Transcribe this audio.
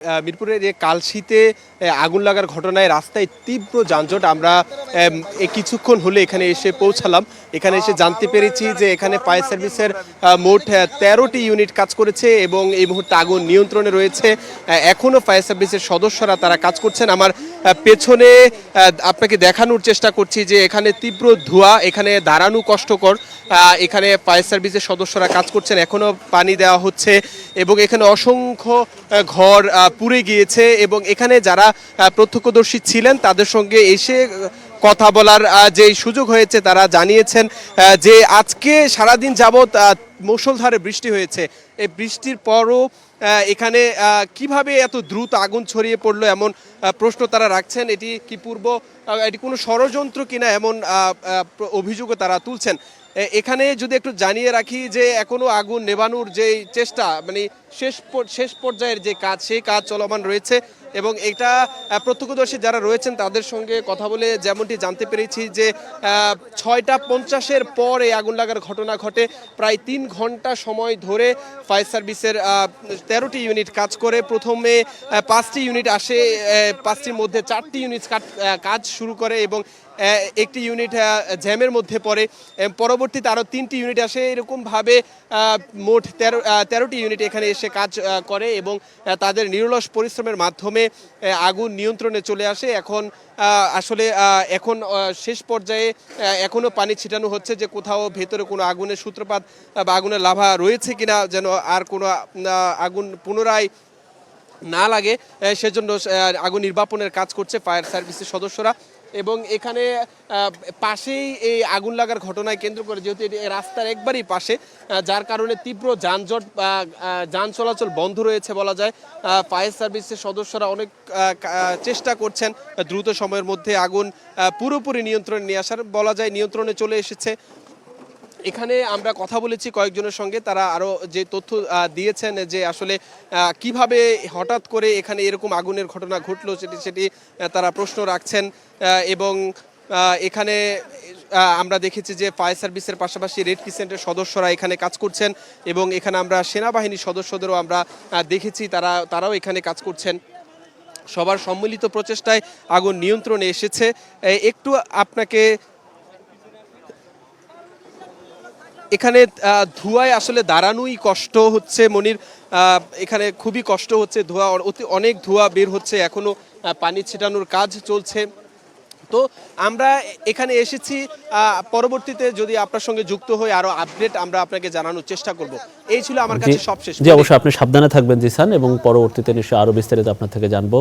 মিরপুরের যে কালশীতে আগুন লাগার ঘটনায় রাস্তায় তীব্র যানজট। আমরা কিছুক্ষণ হলে এখানে এসে পৌঁছালাম। এখানে এসে জানতে পেরেছি যে এখানে ফায়ার সার্ভিসের মোট 13টি ইউনিট কাজ করেছে এবং এই মুহূর্তে আগুন নিয়ন্ত্রণে রয়েছে। এখনও ফায়ার সার্ভিসের সদস্যরা তারা কাজ করছেন। আমার পেছনে আপনাকে দেখানোর চেষ্টা করছি যে এখানে তীব্র ধোঁয়া, এখানে দাঁড়ানো কষ্টকর। এখানে ফায়ার সার্ভিসের সদস্যরা কাজ করছেন, এখনও পানি দেওয়া হচ্ছে এবং এখানে অসংখ্য ঘর পুড়ে গিয়েছে এবং এখানে যারা প্রত্যক্ষদর্শী ছিলেন তাদের সঙ্গে এসে কথা বলার যে সুযোগ হয়েছে তারা জানিয়েছেন যে আজকে সারাদিন যাবৎ মুষলধারে বৃষ্টি হয়েছে। এই বৃষ্টির পরও এখানে কিভাবে এত দ্রুত আগুন ছড়িয়ে পড়লো এমন প্রশ্ন তারা রাখছেন। এটি কোনো ষড়যন্ত্র কিনা এমন অভিযোগও তারা তুলছেন। এখানে যদি একটু জানিয়ে রাখি যে এখনো আগুন নেভানোর যে চেষ্টা, মানে শেষ পর্যায়ের যে কাজ, সেই কাজ চলমান রয়েছে এবং এটা প্রত্যক্ষদর্শী যারা রয়েছেন তাদের সঙ্গে কথা বলে যেমনটি জানতে পেরেছি যে 6:50 পর এই আগুন লাগার ঘটনা ঘটে। প্রায় 3 ঘন্টা সময় ধরে ফায়ার সার্ভিসের 13টি ইউনিট কাজ করে। প্রথমে 5টি ইউনিট আসে, 5টির মধ্যে 4টি ইউনিট কাজ শুরু করে এবং একটি ইউনিট জ্যামের মধ্যে পড়ে। পরবর্তীতে আরও 3টি ইউনিট আসে। এরকমভাবে মোট 13টি ইউনিট এখানে এসে কাজ করে এবং তাদের নিরলস পরিশ্রমের মাধ্যমে আগুন নিয়ন্ত্রণে চলে আসে। এখন শেষ পর্যায়ে এখনও পানি ছিটানো হচ্ছে যে কোথাও ভেতরে কোনো আগুনের সূত্রপাত বা আগুনের লাভা রয়েছে কিনা, যেন আর কোনো আগুন পুনরায় না লাগে সেজন্য আগুন নির্বাপনের কাজ করছে ফায়ার সার্ভিসের সদস্যরা। এবং এখানে পাশেই এই আগুন লাগার ঘটনায় কেন্দ্র করে, যেহেতু এটি রাস্তার একবারই পাশে, যার কারণে তীব্র যানজট, যান চলাচল বন্ধ রয়েছে বলা যায়। ফায়ার সার্ভিসের সদস্যরা অনেক চেষ্টা করছেন দ্রুত সময়ের মধ্যে আগুন পুরোপুরি নিয়ন্ত্রণে নিয়ে আসার। বলা যায় নিয়ন্ত্রণে চলে এসেছে। এখানে আমরা কথা বলেছি কয়েকজনের সঙ্গে, তারা আরও যে তথ্য দিয়েছেন যে আসলে কিভাবে হঠাৎ করে এখানে এরকম আগুনের ঘটনা ঘটলো সেটি তারা প্রশ্ন রাখছেন। এবং এখানে আমরা দেখেছি যে ফায়ার সার্ভিসের পাশাপাশি রেড ক্রিসেন্টের সদস্যরা এখানে কাজ করছেন এবং এখানে আমরা সেনাবাহিনীর সদস্যদেরও আমরা দেখেছি তারাও এখানে কাজ করছেন। সবার সম্মিলিত প্রচেষ্টায় আগুন নিয়ন্ত্রণে এসেছে। একটু আপনাকে এখানে ধোঁয়ায় আসলে দাঁড়ানোই কষ্ট হচ্ছে মনির, এখানে খুবই কষ্ট হচ্ছে। অনেক ধোঁয়া বের হচ্ছে, এখনো পানি ছিটানোর কাজ চলছে। তো আমরা এখানে এসেছি, পরবর্তীতে যদি আপনার সঙ্গে যুক্ত হই আরো আপডেট আমরা আপনাকে জানানোর চেষ্টা করব। এই ছিল আমার কাছে সবশেষ। জি অবশ্যই, আপনি সাবধানে থাকবেন জিসান, এবং পরবর্তীতে নিশ্চয়ই আরো বিস্তারিত আপনার থেকে জানবো।